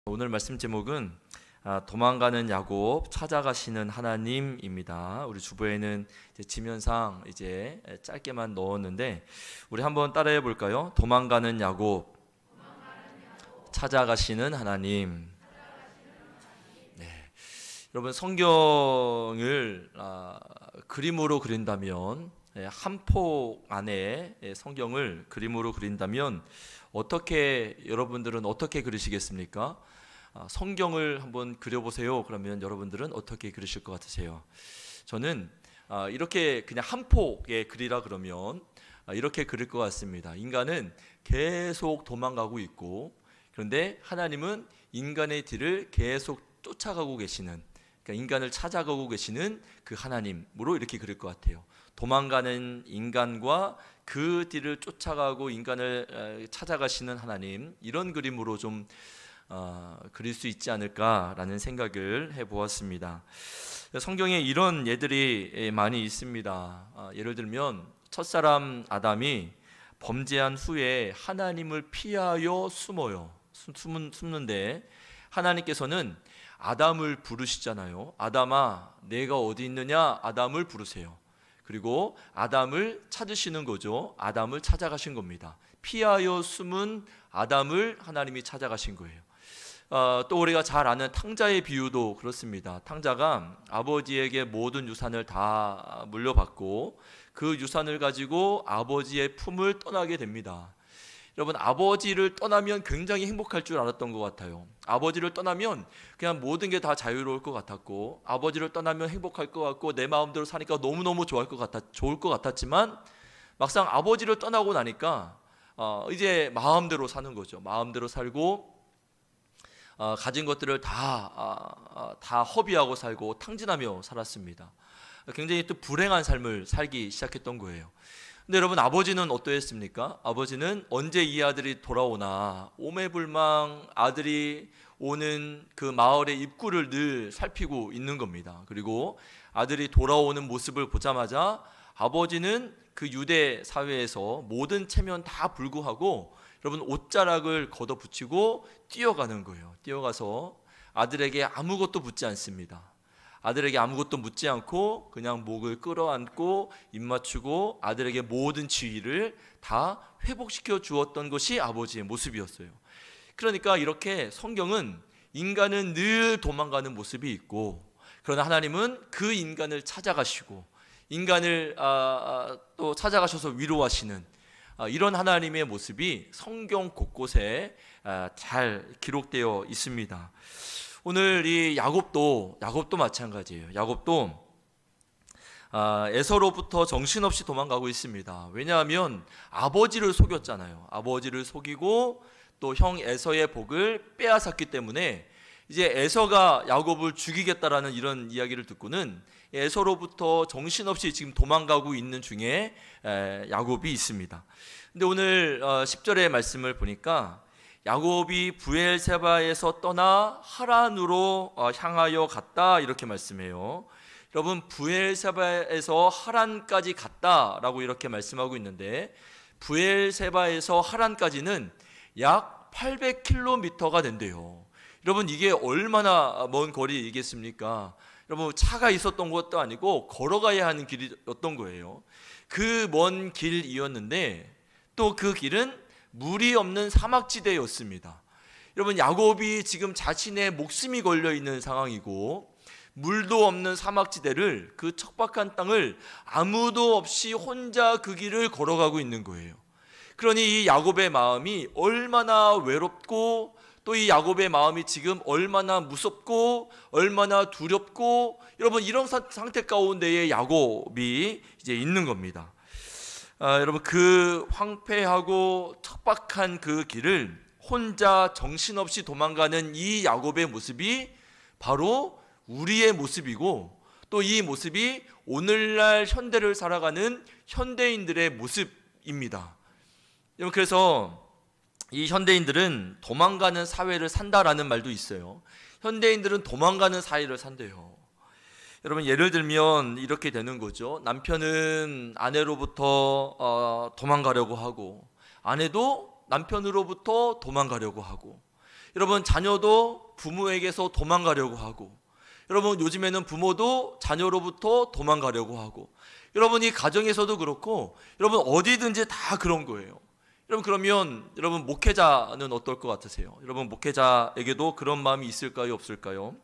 오늘 말씀 제목은 도망가는 야곱 찾아가시는 하나님입니다. 우리 주보에는 지면상 짧게만 넣었는데 우리 한번 따라해 볼까요? 도망가는 야곱 찾아가시는 하나님. 네. 여러분, 성경을 그림으로 그린다면, 한 폭 안에 성경을 그림으로 그린다면 여러분들은 어떻게 그리시겠습니까? 성경을 한번 그려보세요. 그러면 여러분들은 어떻게 그리실 것 같으세요? 저는 이렇게 그냥 한 폭에 그리라 그러면 이렇게 그릴 것 같습니다. 인간은 계속 도망가고 있고, 그런데 하나님은 인간의 뒤를 계속 쫓아가고 계시는, 그러니까 인간을 찾아가고 계시는 그 하나님으로 이렇게 그릴 것 같아요. 도망가는 인간과 그 뒤를 쫓아가고 인간을 찾아가시는 하나님, 이런 그림으로 좀 그릴 수 있지 않을까라는 생각을 해보았습니다. 성경에 이런 예들이 많이 있습니다. 예를 들면 첫사람 아담이 범죄한 후에 하나님을 피하여 숨는데 하나님께서는 아담을 부르시잖아요. 아담아, 내가 어디 있느냐? 아담을 부르세요. 그리고 아담을 찾으시는 거죠. 아담을 찾아가신 겁니다. 피하여 숨은 아담을 하나님이 찾아가신 거예요. 또 우리가 잘 아는 탕자의 비유도 그렇습니다. 탕자가 아버지에게 모든 유산을 다 물려받고 그 유산을 가지고 아버지의 품을 떠나게 됩니다. 여러분, 아버지를 떠나면 굉장히 행복할 줄 알았던 것 같아요. 아버지를 떠나면 그냥 모든 게 다 자유로울 것 같았고, 아버지를 떠나면 행복할 것 같고, 내 마음대로 사니까 너무너무 좋을 것 같았지만 막상 아버지를 떠나고 나니까 이제 마음대로 사는 거죠. 마음대로 살고 가진 것들을 다 허비하고 살고 탕진하며 살았습니다. 굉장히 또 불행한 삶을 살기 시작했던 거예요. 근데 여러분, 아버지는 어떠했습니까? 아버지는 언제 이 아들이 돌아오나 오매불망 아들이 오는 그 마을의 입구를 늘 살피고 있는 겁니다. 그리고 아들이 돌아오는 모습을 보자마자 아버지는 그 유대 사회에서 모든 체면 다 불구하고 여러분, 옷자락을 걷어붙이고 뛰어가는 거예요. 뛰어가서 아들에게 아무것도 묻지 않습니다. 아들에게 아무것도 묻지 않고 그냥 목을 끌어안고 입 맞추고 아들에게 모든 지위를 다 회복시켜 주었던 것이 아버지의 모습이었어요. 그러니까 이렇게 성경은 인간은 늘 도망가는 모습이 있고, 그러나 하나님은 그 인간을 찾아가시고 인간을 또 찾아가셔서 위로하시는 이런 하나님의 모습이 성경 곳곳에 잘 기록되어 있습니다. 오늘 이 야곱도 마찬가지예요. 야곱도 에서로부터 정신없이 도망가고 있습니다. 왜냐하면 아버지를 속였잖아요. 아버지를 속이고 또 형 에서의 복을 빼앗았기 때문에 이제 에서가 야곱을 죽이겠다라는 이런 이야기를 듣고는 에서로부터 정신없이 지금 도망가고 있는 중에 야곱이 있습니다. 근데 오늘 10절의 말씀을 보니까 야곱이 브엘세바에서 떠나 하란으로 향하여 갔다, 이렇게 말씀해요. 여러분, 브엘세바에서 하란까지 갔다라고 이렇게 말씀하고 있는데, 브엘세바에서 하란까지는 약 800km가 된대요. 여러분, 이게 얼마나 먼 거리이겠습니까? 여러분, 차가 있었던 것도 아니고 걸어가야 하는 길이었던 거예요. 그 먼 길이었는데 또 그 길은 물이 없는 사막지대였습니다. 여러분, 야곱이 지금 자신의 목숨이 걸려 있는 상황이고 물도 없는 사막지대를, 그 척박한 땅을 아무도 없이 혼자 그 길을 걸어가고 있는 거예요. 그러니 이 야곱의 마음이 얼마나 외롭고 또 이 야곱의 마음이 지금 얼마나 무섭고 얼마나 두렵고, 여러분, 이런 상태 가운데에 야곱이 이제 있는 겁니다. 여러분, 그 황폐하고 척박한 그 길을 혼자 정신없이 도망가는 이 야곱의 모습이 바로 우리의 모습이고, 또 이 모습이 오늘날 현대를 살아가는 현대인들의 모습입니다. 여러분, 그래서 이 현대인들은 도망가는 사회를 산다라는 말도 있어요. 현대인들은 도망가는 사회를 산대요. 여러분, 예를 들면 이렇게 되는 거죠. 남편은 아내로부터 도망가려고 하고, 아내도 남편으로부터 도망가려고 하고, 여러분, 자녀도 부모에게서 도망가려고 하고, 여러분, 요즘에는 부모도 자녀로부터 도망가려고 하고, 여러분, 이 가정에서도 그렇고, 여러분, 어디든지 다 그런 거예요. 여러분, 그러면 여러분, 목회자는 어떨 것 같으세요? 여러분, 목회자에게도 그런 마음이 있을까요, 없을까요?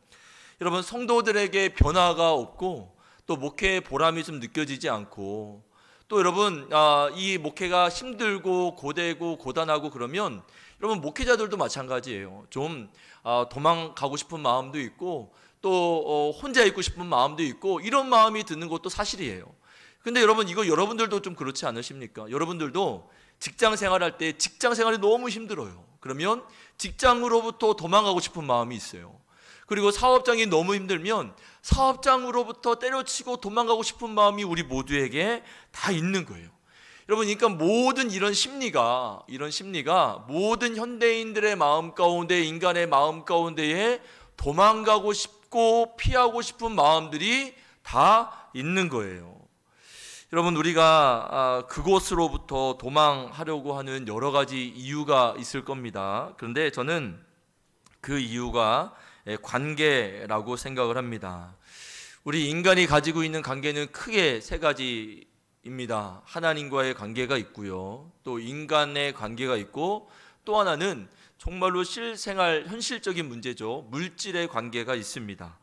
여러분, 성도들에게 변화가 없고 또 목회의 보람이 좀 느껴지지 않고, 또 여러분, 이 목회가 힘들고 고되고 고단하고 그러면 여러분, 목회자들도 마찬가지예요. 좀 도망가고 싶은 마음도 있고, 또 혼자 있고 싶은 마음도 있고, 이런 마음이 드는 것도 사실이에요. 근데 여러분, 이거 여러분들도 좀 그렇지 않으십니까? 여러분들도 직장 생활할 때 직장 생활이 너무 힘들어요. 그러면 직장으로부터 도망가고 싶은 마음이 있어요. 그리고 사업장이 너무 힘들면 사업장으로부터 때려치고 도망가고 싶은 마음이 우리 모두에게 다 있는 거예요. 여러분, 그러니까 모든 이런 심리가 모든 현대인들의 마음 가운데, 인간의 마음 가운데에 도망가고 싶고 피하고 싶은 마음들이 다 있는 거예요. 여러분, 우리가 그곳으로부터 도망하려고 하는 여러 가지 이유가 있을 겁니다. 그런데 저는 그 이유가 관계라고 생각을 합니다. 우리 인간이 가지고 있는 관계는 크게 세 가지입니다. 하나님과의 관계가 있고요, 또 인간의 관계가 있고, 또 하나는 정말로 실생활 현실적인 문제죠. 물질의 관계가 있습니다.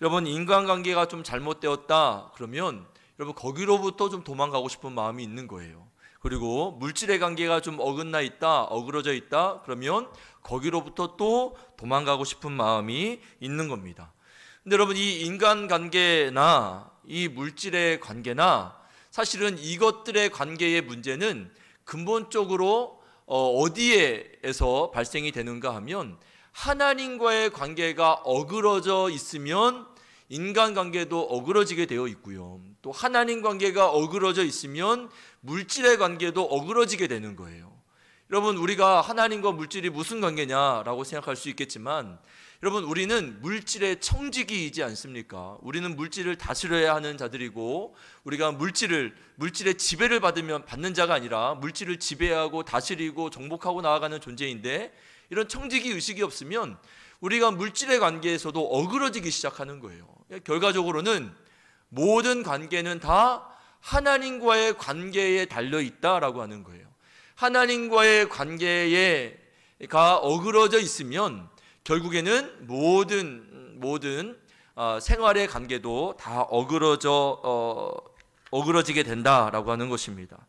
여러분, 인간관계가 좀 잘못되었다 그러면 여러분, 거기로부터 좀 도망가고 싶은 마음이 있는 거예요. 그리고 물질의 관계가 좀 어긋나 있다, 어그러져 있다 그러면 거기로부터 또 도망가고 싶은 마음이 있는 겁니다. 근데 여러분, 이 인간관계나 이 물질의 관계나 사실은 이것들의 관계의 문제는 근본적으로 어디에서 발생이 되는가 하면, 하나님과의 관계가 어그러져 있으면 인간관계도 어그러지게 되어 있고요, 또 하나님 관계가 어그러져 있으면 물질의 관계도 어그러지게 되는 거예요. 여러분, 우리가 하나님과 물질이 무슨 관계냐라고 생각할 수 있겠지만, 여러분, 우리는 물질의 청지기이지 않습니까? 우리는 물질을 다스려야 하는 자들이고, 우리가 물질의 지배를 받는 자가 아니라 물질을 지배하고 다스리고 정복하고 나아가는 존재인데, 이런 청지기 의식이 없으면 우리가 물질의 관계에서도 어그러지기 시작하는 거예요. 결과적으로는 모든 관계는 다 하나님과의 관계에 달려 있다라고 하는 거예요. 하나님과의 관계가 어그러져 있으면 결국에는 모든 생활의 관계도 다 어그러지게 된다라고 하는 것입니다.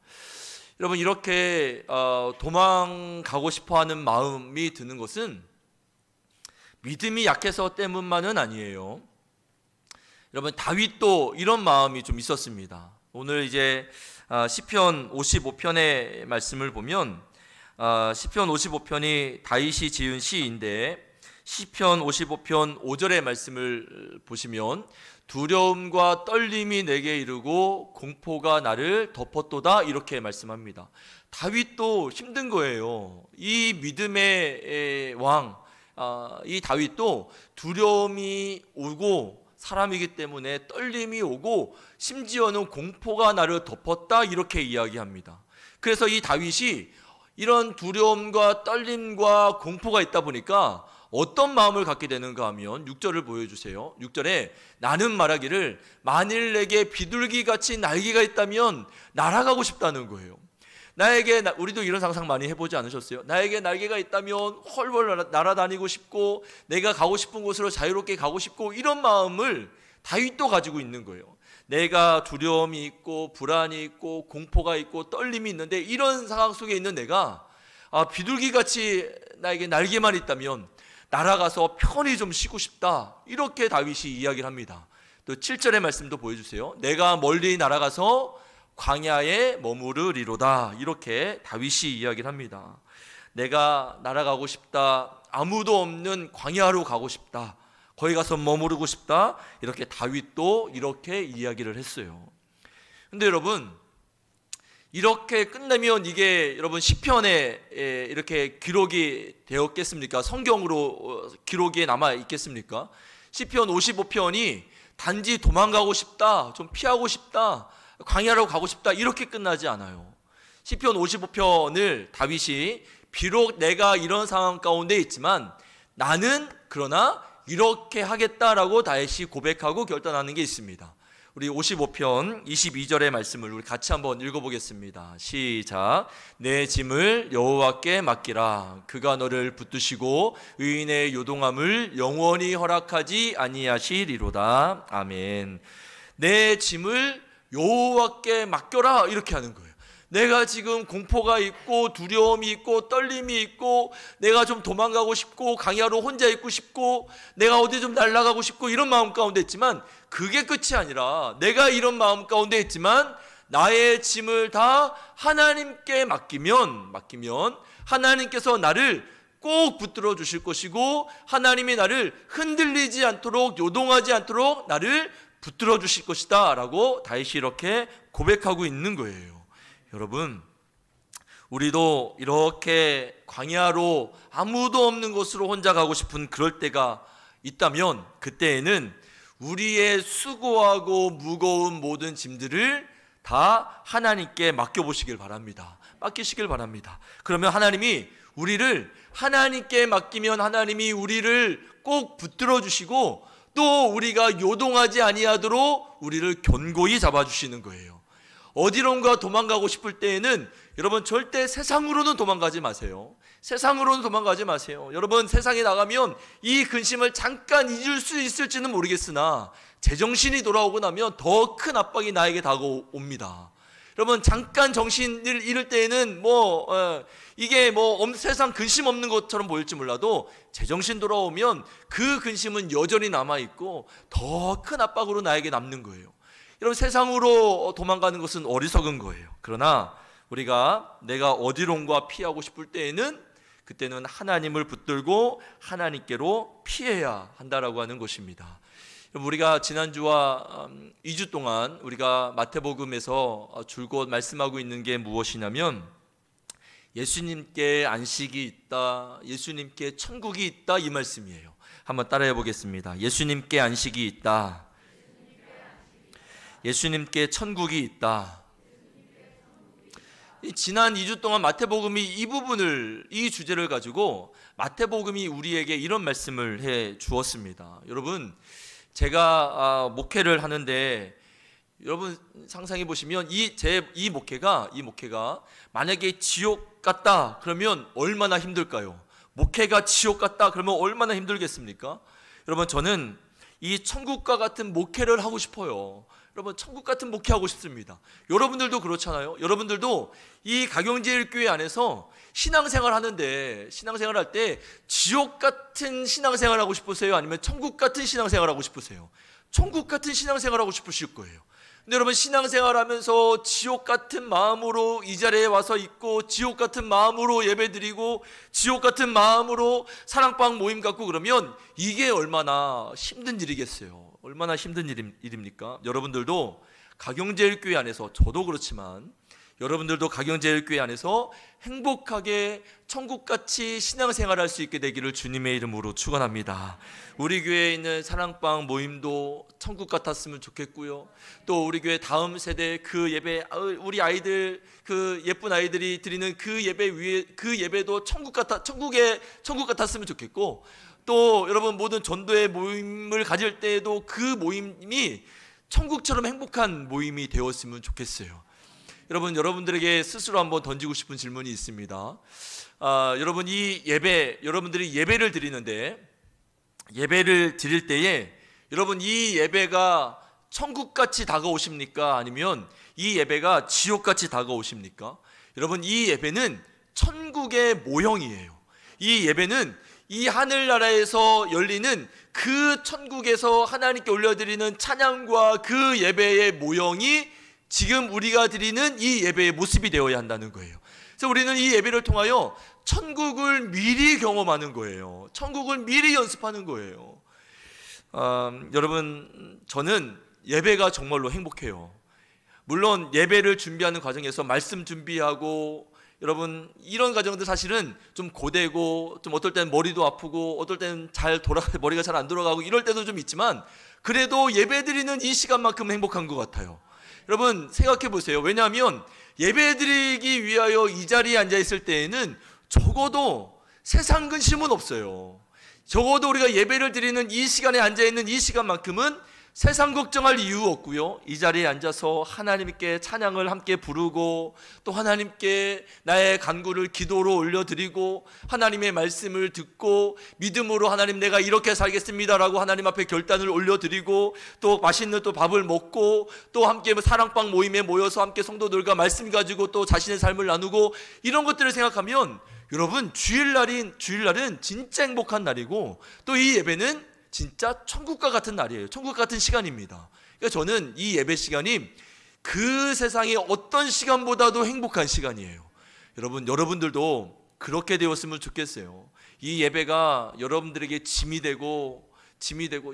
여러분, 이렇게 도망가고 싶어하는 마음이 드는 것은 믿음이 약해서 때문만은 아니에요. 여러분, 다윗도 이런 마음이 좀 있었습니다. 오늘 이제 시편 55편의 말씀을 보면, 시편 55편이 다윗이 지은 시인데, 시편 55편 5절의 말씀을 보시면, 두려움과 떨림이 내게 이르고 공포가 나를 덮었도다, 이렇게 말씀합니다. 다윗도 힘든 거예요. 이 믿음의 왕, 이 다윗도 두려움이 오고 사람이기 때문에 떨림이 오고 심지어는 공포가 나를 덮었다, 이렇게 이야기합니다. 그래서 이 다윗이 이런 두려움과 떨림과 공포가 있다 보니까 어떤 마음을 갖게 되는가 하면 6절을 보여주세요. 6절에 나는 말하기를 만일 내게 비둘기같이 날개가 있다면 날아가고 싶다는 거예요. 우리도 이런 상상 많이 해보지 않으셨어요? 나에게 날개가 있다면 훨훨 날아다니고 싶고 내가 가고 싶은 곳으로 자유롭게 가고 싶고, 이런 마음을 다윗도 가지고 있는 거예요. 내가 두려움이 있고 불안이 있고 공포가 있고 떨림이 있는데, 이런 상황 속에 있는 내가 비둘기같이 나에게 날개만 있다면 날아가서 편히 좀 쉬고 싶다, 이렇게 다윗이 이야기를 합니다. 또 7절의 말씀도 보여주세요. 내가 멀리 날아가서 광야에 머무르리로다, 이렇게 다윗이 이야기를 합니다. 내가 날아가고 싶다, 아무도 없는 광야로 가고 싶다, 거기 가서 머무르고 싶다, 이렇게 다윗도 이렇게 이야기를 했어요. 근데 여러분, 이렇게 끝내면 이게 여러분 시편에 이렇게 기록이 되었겠습니까? 성경으로 기록이 남아 있겠습니까? 시편 55편이 단지 도망가고 싶다, 좀 피하고 싶다, 광야로 가고 싶다, 이렇게 끝나지 않아요. 시편 55편을 다윗이 비록 내가 이런 상황 가운데 있지만 나는 그러나 이렇게 하겠다라고 다윗이 고백하고 결단하는 게 있습니다. 우리 55편 22절의 말씀을 우리 같이 한번 읽어보겠습니다. 시작. 내 짐을 여호와께 맡기라. 그가 너를 붙드시고 의인의 요동함을 영원히 허락하지 아니하시리로다. 아멘. 내 짐을 여호와께 맡겨라, 이렇게 하는 거예요. 내가 지금 공포가 있고 두려움이 있고 떨림이 있고 내가 좀 도망가고 싶고 강야로 혼자 있고 싶고 내가 어디 좀 날아가고 싶고 이런 마음 가운데 있지만 그게 끝이 아니라 내가 이런 마음 가운데 있지만 나의 짐을 다 하나님께 맡기면 하나님께서 나를 꼭 붙들어 주실 것이고 하나님이 나를 흔들리지 않도록 요동하지 않도록 나를 붙들어 주실 것이다 라고 다윗이 이렇게 고백하고 있는 거예요. 여러분, 우리도 이렇게 광야로 아무도 없는 곳으로 혼자 가고 싶은 그럴 때가 있다면 그때에는 우리의 수고하고 무거운 모든 짐들을 다 하나님께 맡겨보시길 바랍니다. 맡기시길 바랍니다. 그러면 하나님이 우리를 하나님께 맡기면 하나님이 우리를 꼭 붙들어 주시고 또 우리가 요동하지 아니하도록 우리를 견고히 잡아주시는 거예요. 어디론가 도망가고 싶을 때에는 여러분 절대 세상으로는 도망가지 마세요. 세상으로는 도망가지 마세요. 여러분 세상에 나가면 이 근심을 잠깐 잊을 수 있을지는 모르겠으나 제정신이 돌아오고 나면 더 큰 압박이 나에게 다가옵니다. 여러분 잠깐 정신을 잃을 때에는 이게 세상 근심 없는 것처럼 보일지 몰라도 제정신 돌아오면 그 근심은 여전히 남아있고 더 큰 압박으로 나에게 남는 거예요. 여러분 세상으로 도망가는 것은 어리석은 거예요. 그러나 내가 어디론가 피하고 싶을 때에는 그때는 하나님을 붙들고 하나님께로 피해야 한다라고 하는 것입니다. 우리가 지난주와 2주 동안 우리가 마태복음에서 줄곧 말씀하고 있는 게 무엇이냐면 예수님께 안식이 있다, 예수님께 천국이 있다, 이 말씀이에요. 한번 따라해 보겠습니다. 예수님께 안식이 있다, 예수님께 천국이 있다. 지난 2주 동안 마태복음이 이 주제를 가지고 마태복음이 우리에게 이런 말씀을 해 주었습니다. 여러분, 제가 목회를 하는데 여러분 상상해 보시면 이 목회가 만약에 지옥 같다 그러면 얼마나 힘들까요? 목회가 지옥 같다 그러면 얼마나 힘들겠습니까? 여러분, 저는 이 천국과 같은 목회를 하고 싶어요. 여러분, 천국 같은 목회하고 싶습니다. 여러분들도 그렇잖아요. 여러분들도 이 가경제일교회 안에서 신앙생활 하는데 신앙생활 할 때 지옥 같은 신앙생활 하고 싶으세요? 아니면 천국 같은 신앙생활 하고 싶으세요? 천국 같은 신앙생활 하고 싶으실 거예요. 근데 여러분, 신앙생활 하면서 지옥 같은 마음으로 이 자리에 와서 있고 지옥 같은 마음으로 예배드리고 지옥 같은 마음으로 사랑방 모임 갖고 그러면 이게 얼마나 힘든 일이겠어요. 얼마나 힘든 일입니까? 여러분들도 가경제일교회 안에서, 저도 그렇지만 여러분들도 가경제일교회 안에서 행복하게 천국같이 신앙생활할 수 있게 되기를 주님의 이름으로 축원합니다. 우리 교회에 있는 사랑방 모임도 천국 같았으면 좋겠고요. 또 우리 교회 다음 세대 그 예배, 우리 아이들, 그 예쁜 아이들이 드리는 그 예배 위에 그 예배도 천국 같았으면 좋겠고, 또 여러분 모든 전도의 모임을 가질 때에도 그 모임이 천국처럼 행복한 모임이 되었으면 좋겠어요. 여러분들에게 스스로 한번 던지고 싶은 질문이 있습니다. 여러분, 여러분들이 예배를 드리는데, 예배를 드릴 때에 여러분 이 예배가 천국같이 다가오십니까? 아니면 이 예배가 지옥같이 다가오십니까? 여러분, 이 예배는 천국의 모형이에요. 이 예배는 이 하늘나라에서 열리는 그 천국에서 하나님께 올려드리는 찬양과 그 예배의 모형이 지금 우리가 드리는 이 예배의 모습이 되어야 한다는 거예요. 그래서 우리는 이 예배를 통하여 천국을 미리 경험하는 거예요. 천국을 미리 연습하는 거예요. 여러분, 저는 예배가 정말로 행복해요. 물론 예배를 준비하는 과정에서 말씀 준비하고, 여러분 이런 과정들 사실은 좀 고되고, 좀 어떨 때는 머리도 아프고, 어떨 때는 머리가 잘 안 돌아가고 이럴 때도 좀 있지만, 그래도 예배 드리는 이 시간만큼 행복한 것 같아요. 여러분 생각해 보세요. 왜냐하면 예배 드리기 위하여 이 자리에 앉아 있을 때에는 적어도 세상 근심은 없어요. 적어도 우리가 예배를 드리는 이 시간에 앉아있는 이 시간만큼은 세상 걱정할 이유 없고요. 이 자리에 앉아서 하나님께 찬양을 함께 부르고 또 하나님께 나의 간구를 기도로 올려드리고 하나님의 말씀을 듣고 믿음으로 하나님 내가 이렇게 살겠습니다라고 하나님 앞에 결단을 올려드리고 또 맛있는 또 밥을 먹고 또 함께 사랑방 모임에 모여서 함께 성도들과 말씀 가지고 또 자신의 삶을 나누고 이런 것들을 생각하면 여러분 주일날은 진짜 행복한 날이고 또 이 예배는 진짜 천국과 같은 날이에요. 천국 같은 시간입니다. 그러니까 저는 이 예배 시간이 그 세상의 어떤 시간보다도 행복한 시간이에요. 여러분들도 그렇게 되었으면 좋겠어요. 이 예배가 여러분들에게 짐이 되고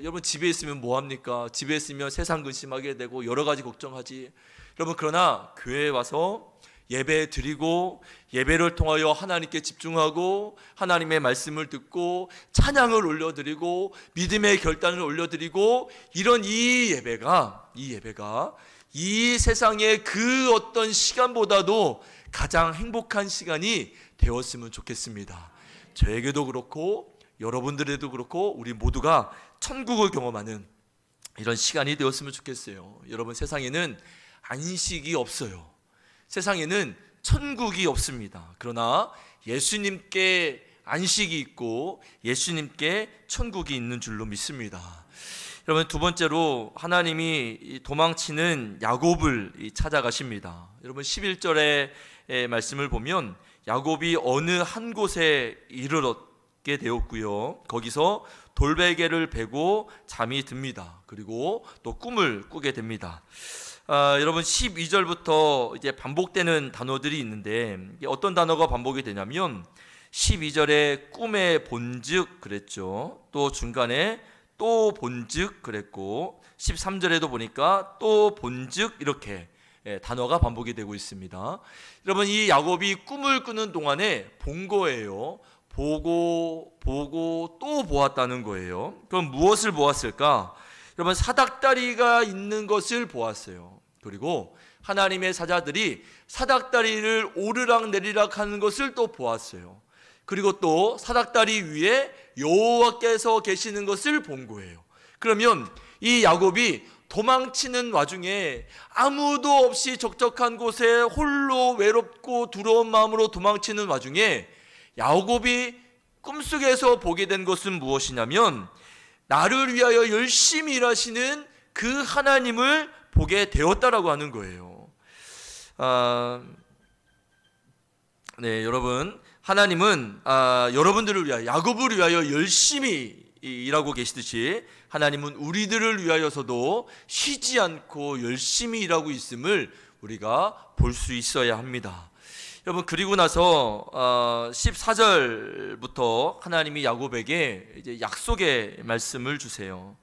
여러분 집에 있으면 뭐합니까? 집에 있으면 세상 근심하게 되고 여러 가지 걱정하지. 여러분 그러나 교회에 와서 예배 드리고 예배를 통하여 하나님께 집중하고 하나님의 말씀을 듣고 찬양을 올려드리고 믿음의 결단을 올려드리고 이런 이 예배가 이 세상의 그 어떤 시간보다도 가장 행복한 시간이 되었으면 좋겠습니다. 저에게도 그렇고 여러분들에도 그렇고 우리 모두가 천국을 경험하는 이런 시간이 되었으면 좋겠어요. 여러분 세상에는 안식이 없어요. 세상에는 천국이 없습니다. 그러나 예수님께 안식이 있고 예수님께 천국이 있는 줄로 믿습니다. 여러분 두 번째로 하나님이 도망치는 야곱을 찾아가십니다. 여러분 11절의 말씀을 보면 야곱이 어느 한 곳에 이르렀게 되었고요. 거기서 돌베개를 베고 잠이 듭니다. 그리고 또 꿈을 꾸게 됩니다. 여러분 12절부터 이제 반복되는 단어들이 있는데 어떤 단어가 반복이 되냐면 12절에 꿈의 본즉 그랬죠. 또 중간에 또 본즉 그랬고 13절에도 보니까 또 본즉 이렇게 단어가 반복이 되고 있습니다. 여러분 이 야곱이 꿈을 꾸는 동안에 본 거예요. 보고 또 보았다는 거예요. 그럼 무엇을 보았을까? 여러분 사닥다리가 있는 것을 보았어요. 그리고 하나님의 사자들이 사닥다리를 오르락 내리락 하는 것을 또 보았어요. 그리고 또 사닥다리 위에 여호와께서 계시는 것을 본 거예요. 그러면 이 야곱이 도망치는 와중에 아무도 없이 적적한 곳에 홀로 외롭고 두려운 마음으로 도망치는 와중에 야곱이 꿈속에서 보게 된 것은 무엇이냐면 나를 위하여 열심히 일하시는 그 하나님을 보게 되었다라고 하는 거예요. 여러분 하나님은 여러분들을 위하여 야곱을 위하여 열심히 일하고 계시듯이 하나님은 우리들을 위하여서도 쉬지 않고 열심히 일하고 있음을 우리가 볼 수 있어야 합니다. 여러분 그리고 나서 14절부터 하나님이 야곱에게 이제 약속의 말씀을 주세요.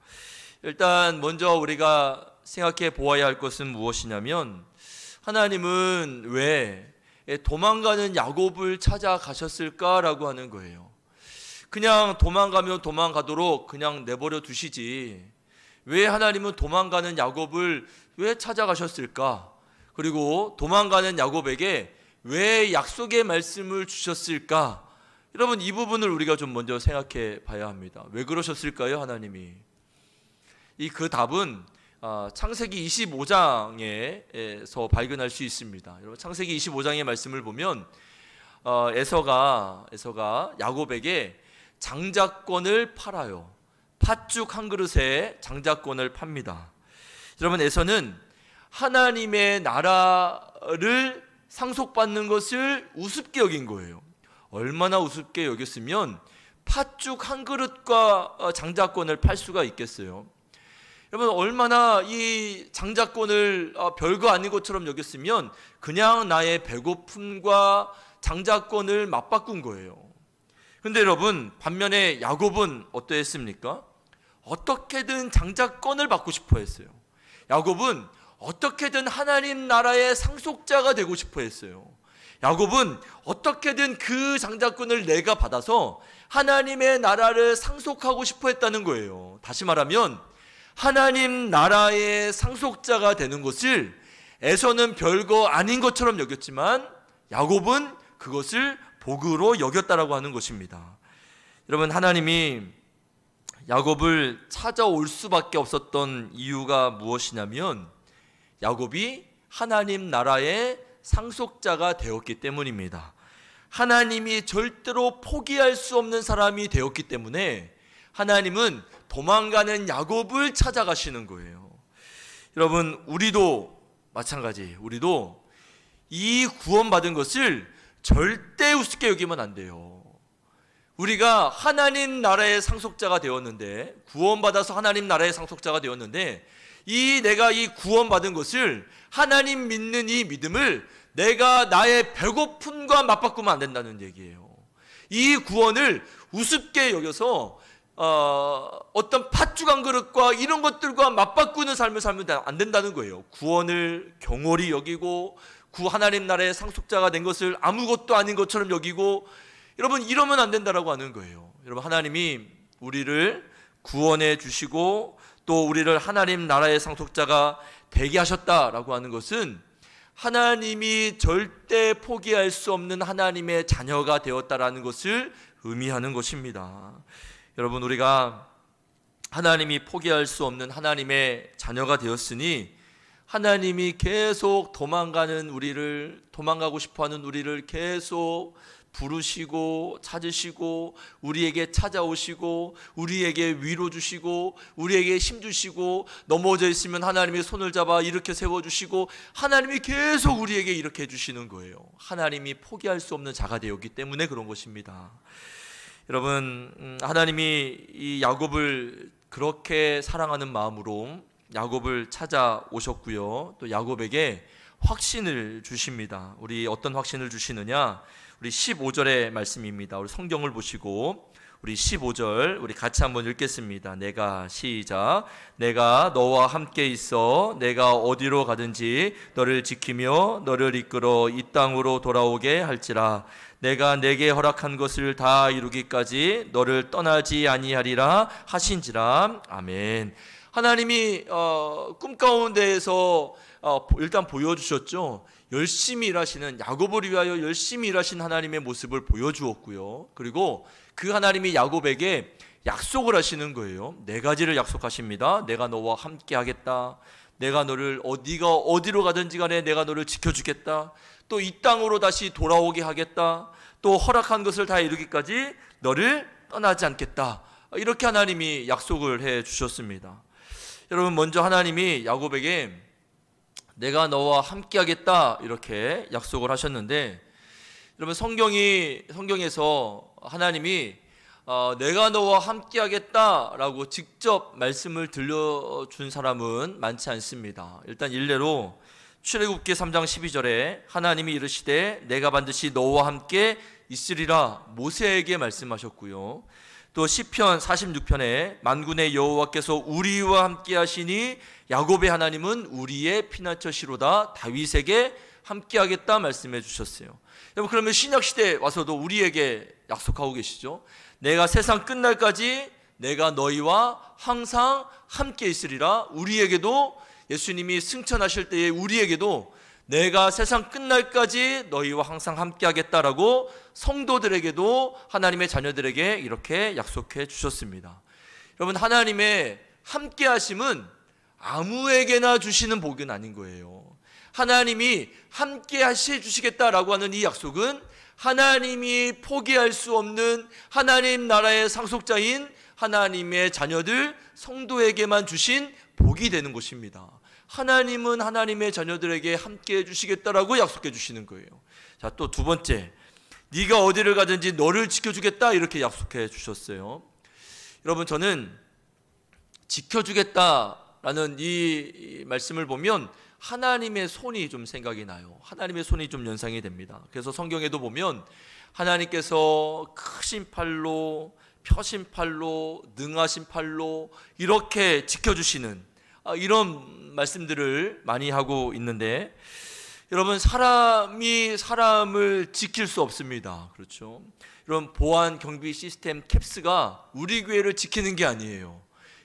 일단 먼저 우리가 생각해 보아야 할 것은 무엇이냐면 하나님은 왜 도망가는 야곱을 찾아가셨을까라고 하는 거예요. 그냥 도망가면 도망가도록 그냥 내버려 두시지 왜 하나님은 도망가는 야곱을 왜 찾아가셨을까? 그리고 도망가는 야곱에게 왜 약속의 말씀을 주셨을까? 여러분 이 부분을 우리가 좀 먼저 생각해 봐야 합니다. 왜 그러셨을까요? 하나님이 그 답은 창세기 25장에서 발견할 수 있습니다. 여러분 창세기 25장의 말씀을 보면 에서가 야곱에게 장자권을 팔아요. 팥죽 한 그릇에 장자권을 팝니다. 여러분 에서는 하나님의 나라를 상속받는 것을 우습게 여긴 거예요. 얼마나 우습게 여겼으면 팥죽 한 그릇과 장자권을 팔 수가 있겠어요. 여러분 얼마나 이 장자권을 별거 아닌 것처럼 여겼으면 그냥 나의 배고픔과 장자권을 맞바꾼 거예요. 근데 여러분 반면에 야곱은 어떠했습니까? 어떻게든 장자권을 받고 싶어 했어요. 야곱은 어떻게든 하나님 나라의 상속자가 되고 싶어 했어요. 야곱은 어떻게든 그 장자권을 내가 받아서 하나님의 나라를 상속하고 싶어 했다는 거예요. 다시 말하면 하나님 나라의 상속자가 되는 것을 에서는 별거 아닌 것처럼 여겼지만 야곱은 그것을 복으로 여겼다라고 하는 것입니다. 여러분, 하나님이 야곱을 찾아올 수밖에 없었던 이유가 무엇이냐면 야곱이 하나님 나라의 상속자가 되었기 때문입니다. 하나님이 절대로 포기할 수 없는 사람이 되었기 때문에 하나님은 도망가는 야곱을 찾아가시는 거예요. 여러분, 우리도 마찬가지, 우리도 이 구원받은 것을 절대 우습게 여기면 안 돼요. 우리가 하나님 나라의 상속자가 되었는데, 구원받아서 하나님 나라의 상속자가 되었는데, 내가 이 구원받은 것을, 하나님 믿는 이 믿음을 내가 나의 배고픔과 맞바꾸면 안 된다는 얘기예요. 이 구원을 우습게 여겨서 어떤 팥죽 한 그릇과 이런 것들과 맞바꾸는 삶을 살면 안 된다는 거예요. 구원을 경홀히 여기고 하나님 나라의 상속자가 된 것을 아무것도 아닌 것처럼 여기고, 여러분, 이러면 안 된다라고 하는 거예요. 여러분, 하나님이 우리를 구원해 주시고 또 우리를 하나님 나라의 상속자가 되게 하셨다라고 하는 것은 하나님이 절대 포기할 수 없는 하나님의 자녀가 되었다라는 것을 의미하는 것입니다. 여러분, 우리가 하나님이 포기할 수 없는 하나님의 자녀가 되었으니 하나님이 계속 도망가고 싶어하는 우리를 계속 부르시고 찾으시고 우리에게 찾아오시고 우리에게 위로 주시고 우리에게 힘 주시고, 넘어져 있으면 하나님이 손을 잡아 일으켜 세워주시고, 하나님이 계속 우리에게 이렇게 해주시는 거예요. 하나님이 포기할 수 없는 자가 되었기 때문에 그런 것입니다. 여러분, 하나님이 이 야곱을 그렇게 사랑하는 마음으로 야곱을 찾아오셨고요, 또 야곱에게 확신을 주십니다. 우리 어떤 확신을 주시느냐, 우리 15절의 말씀입니다. 우리 성경을 보시고 우리 15절 우리 같이 한번 읽겠습니다. 시작. 내가 너와 함께 있어 내가 어디로 가든지 너를 지키며 너를 이끌어 이 땅으로 돌아오게 할지라. 내가 내게 허락한 것을 다 이루기까지 너를 떠나지 아니하리라 하신지라. 아멘. 하나님이 꿈 가운데에서 일단 보여주셨죠. 열심히 일하시는, 야곱을 위하여 열심히 일하신 하나님의 모습을 보여주었고요. 그리고 그 하나님이 야곱에게 약속을 하시는 거예요. 4가지를 약속하십니다. 내가 너와 함께 하겠다. 내가 너를 네가 어디로 가든지 간에 내가 너를 지켜주겠다. 또 이 땅으로 다시 돌아오게 하겠다. 또 허락한 것을 다 이루기까지 너를 떠나지 않겠다. 이렇게 하나님이 약속을 해 주셨습니다. 여러분, 먼저 하나님이 야곱에게 내가 너와 함께 하겠다 이렇게 약속을 하셨는데, 여러분, 성경에서 하나님이 내가 너와 함께 하겠다라고 직접 말씀을 들려준 사람은 많지 않습니다. 일단 일례로 출애굽기 3장 12절에 하나님이 이르시되 내가 반드시 너와 함께 있으리라 모세에게 말씀하셨고요. 또 시편 46편에 만군의 여호와께서 우리와 함께 하시니 야곱의 하나님은 우리의 피난처시로다 다윗에게 함께 하겠다 말씀해 주셨어요. 여러분, 그러면 신약시대에 와서도 우리에게 약속하고 계시죠. 내가 세상 끝날까지 내가 너희와 항상 함께 있으리라. 우리에게도 예수님이 승천하실 때에 우리에게도 내가 세상 끝날까지 너희와 항상 함께 하겠다라고 성도들에게도 하나님의 자녀들에게 이렇게 약속해 주셨습니다. 여러분, 하나님의 함께 하심은 아무에게나 주시는 복은 아닌 거예요. 하나님이 함께 주시겠다라고 하는 이 약속은 하나님이 포기할 수 없는 하나님 나라의 상속자인 하나님의 자녀들 성도에게만 주신 복이 되는 것입니다. 하나님은 하나님의 자녀들에게 함께 해주시겠다라고 약속해 주시는 거예요. 자, 또 두 번째, 네가 어디를 가든지 너를 지켜주겠다 이렇게 약속해 주셨어요. 여러분, 저는 지켜주겠다라는 이 말씀을 보면 하나님의 손이 좀 생각이 나요. 하나님의 손이 좀 연상이 됩니다. 그래서 성경에도 보면 하나님께서 크신 팔로, 펴신 팔로, 능하신 팔로 이렇게 지켜주시는 이런 말씀들을 많이 하고 있는데, 여러분, 사람이 사람을 지킬 수 없습니다. 그렇죠? 이런 보안 경비 시스템 캡스가 우리 교회를 지키는 게 아니에요.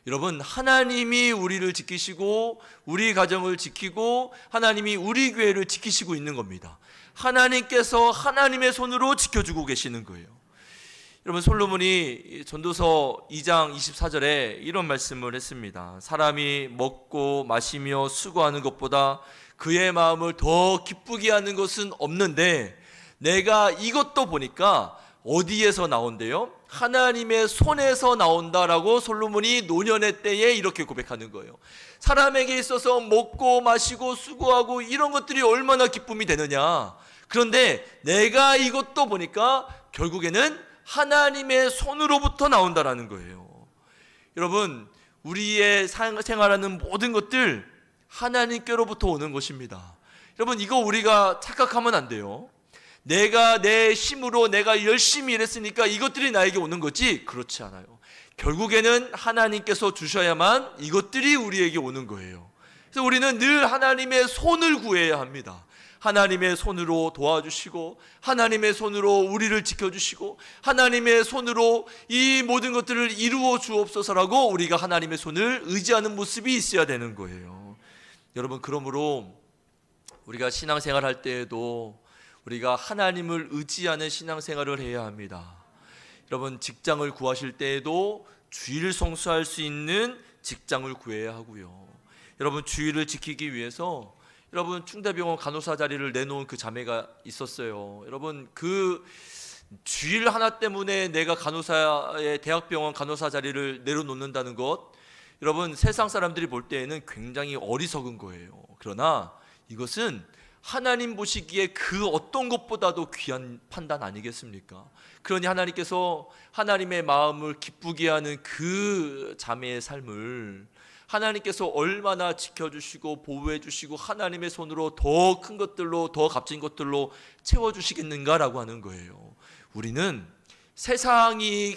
여러분, 하나님이 우리를 지키시고 우리 가정을 지키고 하나님이 우리 교회를 지키시고 있는 겁니다. 하나님께서 하나님의 손으로 지켜주고 계시는 거예요. 여러분, 솔로몬이 전도서 2장 24절에 이런 말씀을 했습니다. 사람이 먹고 마시며 수고하는 것보다 그의 마음을 더 기쁘게 하는 것은 없는데 내가 이것도 보니까 어디에서 나온대요? 하나님의 손에서 나온다라고 솔로몬이 노년의 때에 이렇게 고백하는 거예요. 사람에게 있어서 먹고 마시고 수고하고 이런 것들이 얼마나 기쁨이 되느냐. 그런데 내가 이것도 보니까 결국에는 하나님의 손으로부터 나온다라는 거예요. 여러분, 우리의 생활하는 모든 것들 하나님께로부터 오는 것입니다. 여러분, 이거 우리가 착각하면 안 돼요. 내가 내 힘으로 내가 열심히 일했으니까 이것들이 나에게 오는 거지, 그렇지 않아요. 결국에는 하나님께서 주셔야만 이것들이 우리에게 오는 거예요. 그래서 우리는 늘 하나님의 손을 구해야 합니다. 하나님의 손으로 도와주시고 하나님의 손으로 우리를 지켜주시고 하나님의 손으로 이 모든 것들을 이루어 주옵소서라고 우리가 하나님의 손을 의지하는 모습이 있어야 되는 거예요. 여러분, 그러므로 우리가 신앙생활할 때에도 우리가 하나님을 의지하는 신앙생활을 해야 합니다. 여러분, 직장을 구하실 때에도 주의를 성수할 수 있는 직장을 구해야 하고요. 여러분, 주의를 지키기 위해서 여러분, 충대병원 간호사 자리를 내놓은 그 자매가 있었어요. 여러분, 그 주일 하나 때문에 내가 간호사의 대학병원 간호사 자리를 내려놓는다는 것, 여러분, 세상 사람들이 볼 때에는 굉장히 어리석은 거예요. 그러나 이것은 하나님 보시기에 그 어떤 것보다도 귀한 판단 아니겠습니까? 그러니 하나님께서 하나님의 마음을 기쁘게 하는 그 자매의 삶을 하나님께서 얼마나 지켜주시고 보호해주시고 하나님의 손으로 더 큰 것들로, 더 값진 것들로 채워주시겠는가라고 하는 거예요. 우리는 세상이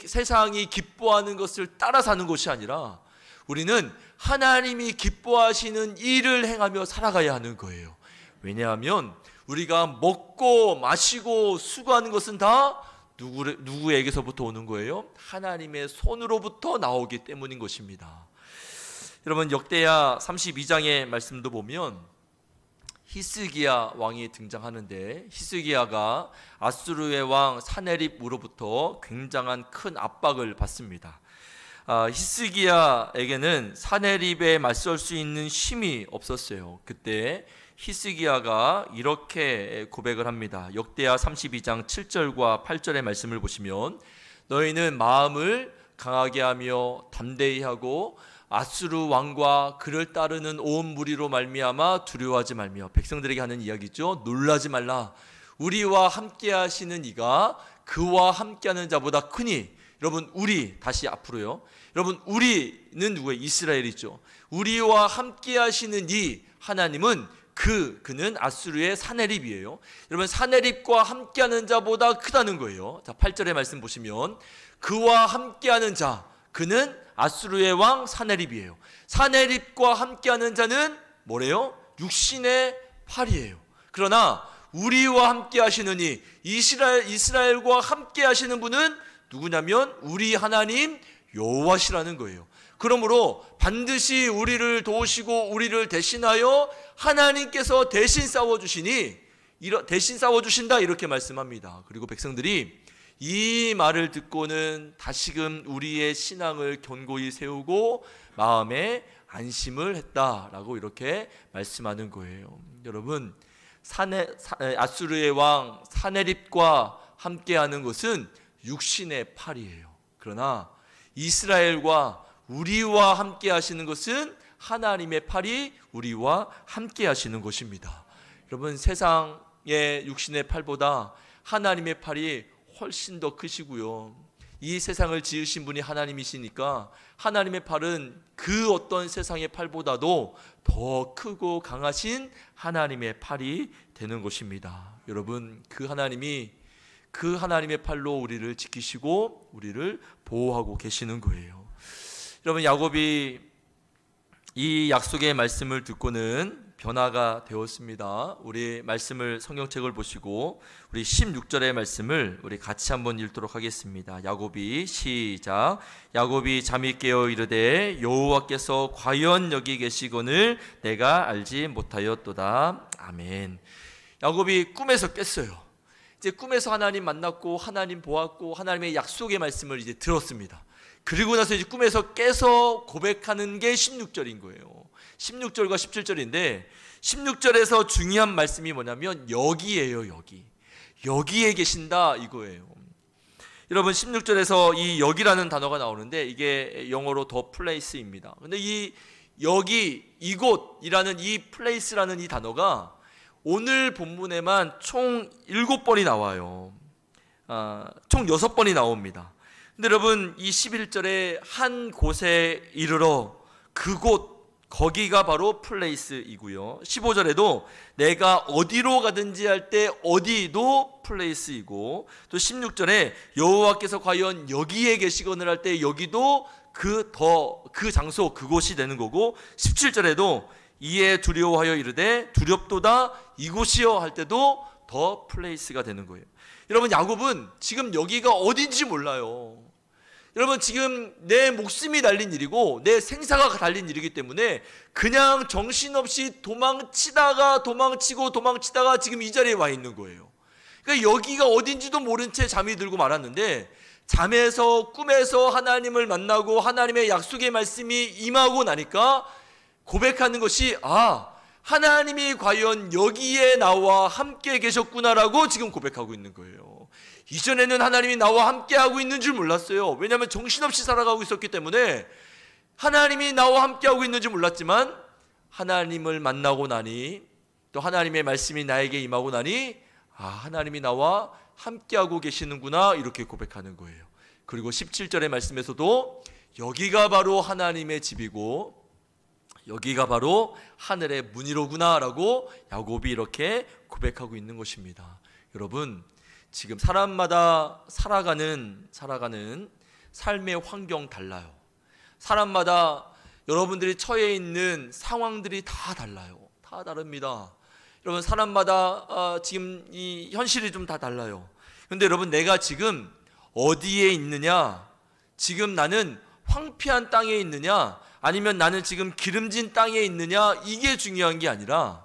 기뻐하는 것을 따라 사는 것이 아니라 우리는 하나님이 기뻐하시는 일을 행하며 살아가야 하는 거예요. 왜냐하면 우리가 먹고 마시고 수고하는 것은 다 누구에게서부터 오는 거예요? 하나님의 손으로부터 나오기 때문인 것입니다. 여러분, 역대하 32장의 말씀도 보면 히스기야 왕이 등장하는데, 히스기야가 아수르의 왕 사네립으로부터 굉장한 큰 압박을 받습니다. 히스기야에게는 사네립에 맞설 수 있는 힘이 없었어요. 그때 히스기야가 이렇게 고백을 합니다. 역대하 32장 7절과 8절의 말씀을 보시면, 너희는 마음을 강하게 하며 담대히 하고 아수르 왕과 그를 따르는 온 무리로 말미암아 두려워하지 말며, 백성들에게 하는 이야기죠. 놀라지 말라. 우리와 함께 하시는 이가 그와 함께하는 자보다 크니. 여러분, 우리, 다시 앞으로요. 여러분, 우리는 누구예요? 이스라엘이죠. 우리와 함께 하시는 이 하나님은 그는 아수르의 사네립이에요. 여러분, 사네립과 함께하는 자보다 크다는 거예요. 자, 8절의 말씀 보시면 그와 함께하는 자, 그는 아수르의 왕 사네립이에요. 사네립과 함께하는 자는 뭐래요? 육신의 팔이에요. 그러나 우리와 함께 하시는 이 이스라엘과 함께 하시는 분은 누구냐면 우리 하나님 여호와시라는 거예요. 그러므로 반드시 우리를 도우시고 우리를 대신하여 하나님께서 대신 싸워주신다, 이렇게 말씀합니다. 그리고 백성들이 이 말을 듣고는 다시금 우리의 신앙을 견고히 세우고 마음에 안심을 했다라고 이렇게 말씀하는 거예요. 여러분, 아수르의 왕 사네립과 함께하는 것은 육신의 팔이에요. 그러나 이스라엘과 우리와 함께 하시는 것은 하나님의 팔이 우리와 함께 하시는 것입니다. 여러분, 세상의 육신의 팔보다 하나님의 팔이 훨씬 더 크시고요. 이 세상을 지으신 분이 하나님이시니까 하나님의 팔은 그 어떤 세상의 팔보다도 더 크고 강하신 하나님의 팔이 되는 것입니다. 여러분, 그 하나님의 팔로 우리를 지키시고 우리를 보호하고 계시는 거예요. 여러분, 야곱이 이 약속의 말씀을 듣고는 변화가 되었습니다. 우리 말씀을 성경책을 보시고 우리 16절의 말씀을 우리 같이 한번 읽도록 하겠습니다. 야곱이 시작. 야곱이 잠이 깨어 이르되 여호와께서 과연 여기 계시거늘 내가 알지 못하였도다. 아멘. 야곱이 꿈에서 깼어요. 이제 꿈에서 하나님 만났고 하나님 보았고 하나님의 약속의 말씀을 이제 들었습니다. 그리고 나서 이제 꿈에서 깨서 고백하는 게 16절인 거예요. 16절과 17절인데 16절에서 중요한 말씀이 뭐냐면 여기에요. 여기에 계신다 이거예요. 여러분 16절에서 이 여기라는 단어가 나오는데 이게 영어로 the place입니다. 근데 이 여기 이곳이라는 이 place라는 이 단어가 오늘 본문에만 총 7번이 나와요. 총 6번이 나옵니다. 근데 여러분 이 11절에 한 곳에 이르러 그곳 거기가 바로 플레이스이고요. 15절에도 내가 어디로 가든지 할 때 어디도 플레이스이고 또 16절에 여호와께서 과연 여기에 계시거늘 할 때 여기도 그 장소 그곳이 되는 거고 17절에도 이에 두려워하여 이르되 두렵도다 이곳이여 할 때도 더 플레이스가 되는 거예요. 여러분 야곱은 지금 여기가 어딘지 몰라요. 여러분 지금 내 목숨이 달린 일이고 내 생사가 달린 일이기 때문에 그냥 정신없이 도망치다가 지금 이 자리에 와 있는 거예요. 그러니까 여기가 어딘지도 모른 채 잠이 들고 말았는데 잠에서 꿈에서 하나님을 만나고 하나님의 약속의 말씀이 임하고 나니까 고백하는 것이 하나님이 과연 여기에 나와 함께 계셨구나라고 지금 고백하고 있는 거예요. 이전에는 하나님이 나와 함께하고 있는 줄 몰랐어요. 왜냐하면 정신없이 살아가고 있었기 때문에 하나님이 나와 함께하고 있는 줄 몰랐지만 하나님을 만나고 나니 또 하나님의 말씀이 나에게 임하고 나니 하나님이 나와 함께하고 계시는구나 이렇게 고백하는 거예요. 그리고 17절의 말씀에서도 여기가 바로 하나님의 집이고 여기가 바로 하늘의 문이로구나 라고 야곱이 이렇게 고백하고 있는 것입니다. 여러분 지금 사람마다 살아가는 삶의 환경 달라요. 사람마다 여러분들이 처해 있는 상황들이 다 달라요. 다 다릅니다. 여러분 사람마다 지금 이 현실이 좀 다 달라요. 그런데 여러분 내가 지금 어디에 있느냐, 지금 나는 황폐한 땅에 있느냐 아니면 나는 지금 기름진 땅에 있느냐 이게 중요한 게 아니라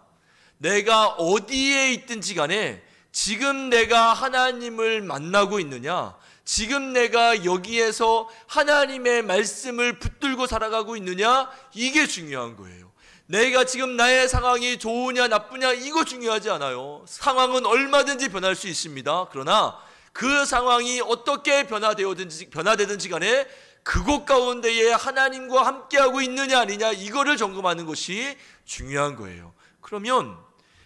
내가 어디에 있든지 간에 지금 내가 하나님을 만나고 있느냐, 지금 내가 여기에서 하나님의 말씀을 붙들고 살아가고 있느냐 이게 중요한 거예요. 내가 지금 나의 상황이 좋으냐 나쁘냐 이거 중요하지 않아요. 상황은 얼마든지 변할 수 있습니다. 그러나 그 상황이 어떻게 변화되든지 간에 그곳 가운데에 하나님과 함께하고 있느냐 아니냐 이거를 점검하는 것이 중요한 거예요. 그러면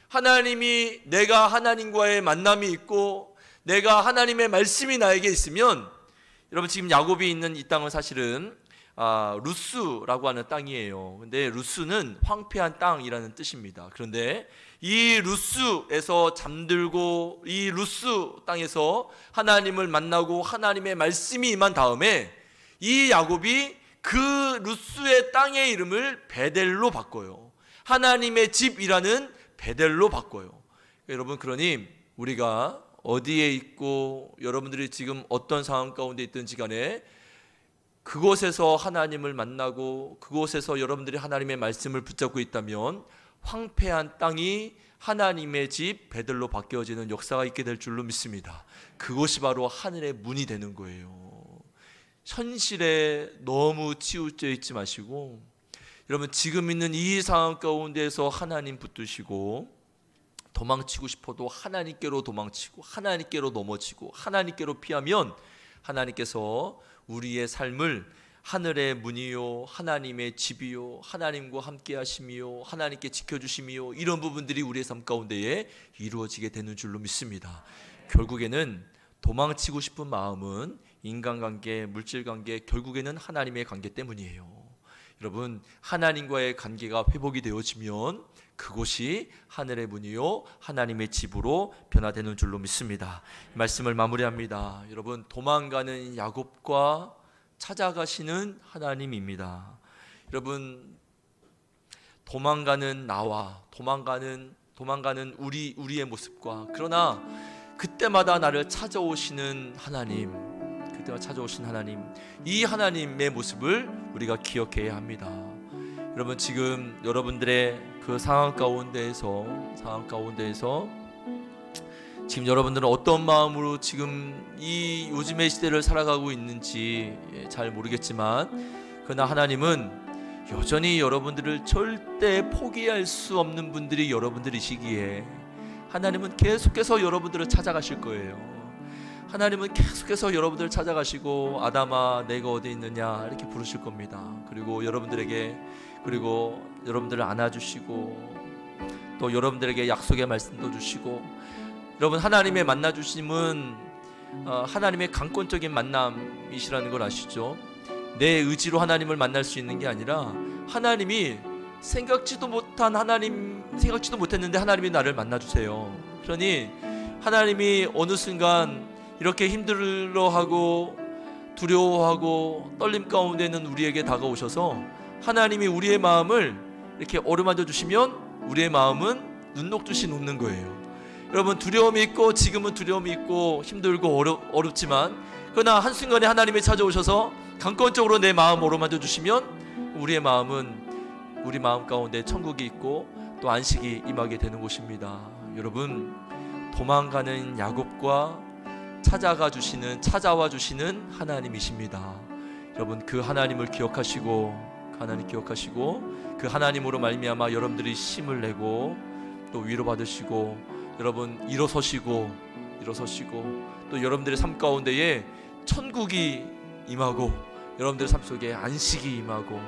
하나님이 내가 하나님과의 만남이 있고 내가 하나님의 말씀이 나에게 있으면 여러분 지금 야곱이 있는 이 땅은 사실은 루스라고 하는 땅이에요. 근데 루스는 황폐한 땅이라는 뜻입니다. 그런데 이 루스에서 잠들고 이 루스 땅에서 하나님을 만나고 하나님의 말씀이 임한 다음에 이 야곱이 그 루스의 땅의 이름을 베델로 바꿔요. 하나님의 집이라는 베델로 바꿔요. 여러분 그러니 우리가 어디에 있고 여러분들이 지금 어떤 상황 가운데 있든지 간에 그곳에서 하나님을 만나고 그곳에서 여러분들이 하나님의 말씀을 붙잡고 있다면 황폐한 땅이 하나님의 집 베델로 바뀌어지는 역사가 있게 될 줄로 믿습니다. 그것이 바로 하늘의 문이 되는 거예요. 현실에 너무 치우쳐 있지 마시고 여러분 지금 있는 이 상황 가운데에서 하나님 붙드시고 도망치고 싶어도 하나님께로 도망치고 하나님께로 넘어지고 하나님께로 피하면 하나님께서 우리의 삶을 하늘의 문이요 하나님의 집이요 하나님과 함께 하심이요 하나님께 지켜주심이요 이런 부분들이 우리의 삶 가운데에 이루어지게 되는 줄로 믿습니다. 결국에는 도망치고 싶은 마음은 인간관계, 물질관계, 결국에는 하나님의 관계 때문이에요. 여러분 하나님과의 관계가 회복이 되어지면 그곳이 하늘의 문이요 하나님의 집으로 변화되는 줄로 믿습니다. 말씀을 마무리합니다. 여러분 도망가는 야곱과 찾아가시는 하나님입니다. 여러분 도망가는 나와 도망가는 우리의 모습과, 그러나 그때마다 나를 찾아오시는 하나님, 그때마다 찾아오신 하나님, 이 하나님의 모습을 우리가 기억해야 합니다. 여러분, 지금 여러분들의 그 상황 가운데에서 지금 여러분들은 어떤 마음으로 지금 이 요즘의 시대를 살아가고 있는지 잘 모르겠지만, 그러나 하나님은 여전히 여러분들을 절대 포기할 수 없는 분들이 여러분들이시기에 하나님은 계속해서 여러분들을 찾아가실 거예요. 하나님은 계속해서 여러분들을 찾아가시고 아담아 내가 어디 있느냐 이렇게 부르실 겁니다. 그리고 여러분들을 안아주시고 또 여러분들에게 약속의 말씀도 주시고, 여러분, 하나님의 만나주심은 하나님의 강권적인 만남이시라는 걸 아시죠? 내 의지로 하나님을 만날 수 있는 게 아니라 하나님이 생각지도 못했는데 하나님이 나를 만나주세요. 그러니 하나님이 어느 순간 이렇게 힘들어하고 두려워하고 떨림 가운데 있는 우리에게 다가오셔서 하나님이 우리의 마음을 이렇게 어루만져 주시면 우리의 마음은 눈 녹듯이 녹는 거예요. 여러분, 두려움이 있고 지금은 두려움이 있고 힘들고 어렵지만, 그러나 한순간에 하나님이 찾아오셔서 강권적으로 내 마음 어루만져 주시면 우리 마음 가운데 천국이 있고 또 안식이 임하게 되는 곳입니다. 여러분, 도망가는 야곱과 찾아와 주시는 하나님이십니다. 여러분, 그 하나님을 기억하시고 그 하나님으로 말미암아 여러분들이 힘을 내고 또 위로받으시고, 여러분 일어서시고 또 여러분들의 삶 가운데에 천국이 임하고 여러분들의 삶 속에 안식이 임하고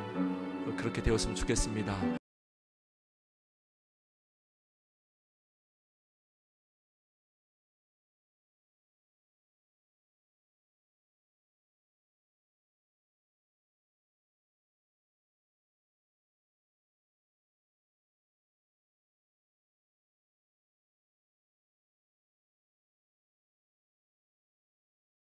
그렇게 되었으면 좋겠습니다.